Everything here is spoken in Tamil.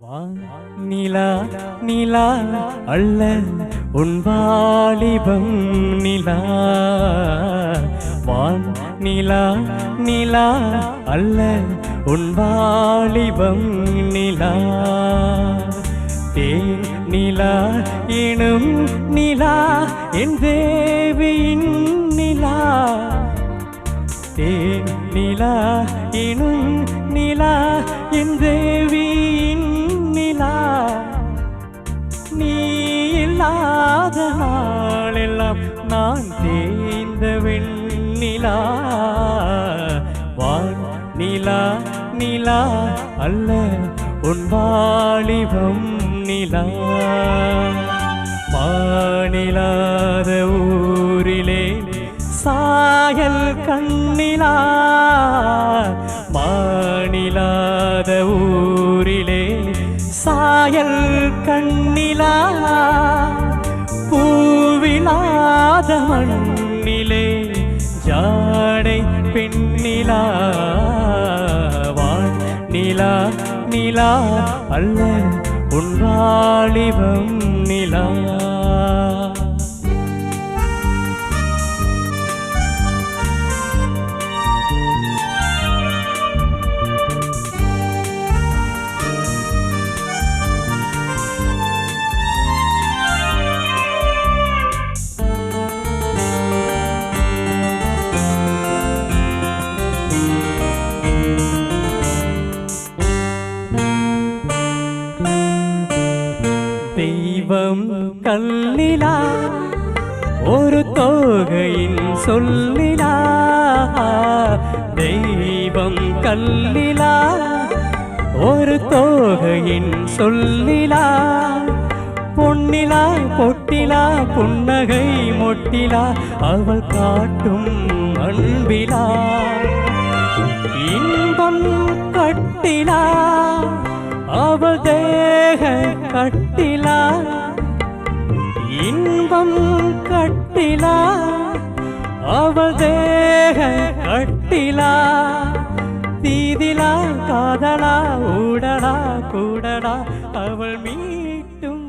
நிலா நிலா அல்ல உன் வாலிபம் நிலா வான் நிலா நிலா அல்ல உன் வாலிபம் நிலா தேன் நிலா எனும் நிலா என் தேவியின் நிலா தேன் நிலா எனும் நிலா என் தேவியின் நிலா நீ இல்லாத நாளெல்லாம் நான் தேய்ந்த வெண்ணிலா வான் நிலா நிலா அல்ல உன் வாலிபம் நிலா வானிலாத ஊரிலே சாயல் கண்ணிலா மானிலாத ஊரிலே சாயல் கண்ணிலா பூவிலாத மண்ணிலே ஜாடை பெண்ணிலா வான் நிலா நிலா அல்ல உன் வாலிபம் நிலா தெய்வம் கல்லிலா ஒரு தோகையின் சொல்லிலா தெய்வம் கல்லிலா ஒரு தோகையின் சொல்லிலா பொன்னிலா பொட்டிலா புன்னகை மொட்டிலா அவள் காட்டும் அன்பிலா இன்பம் கட்டிலா அவள் தேக கட்டிலா இன்பம் கட்டிலா அவள் தேக கட்டிலா தீதிலா காதலா ஊடலா கூடலா அவள் மீட்டும்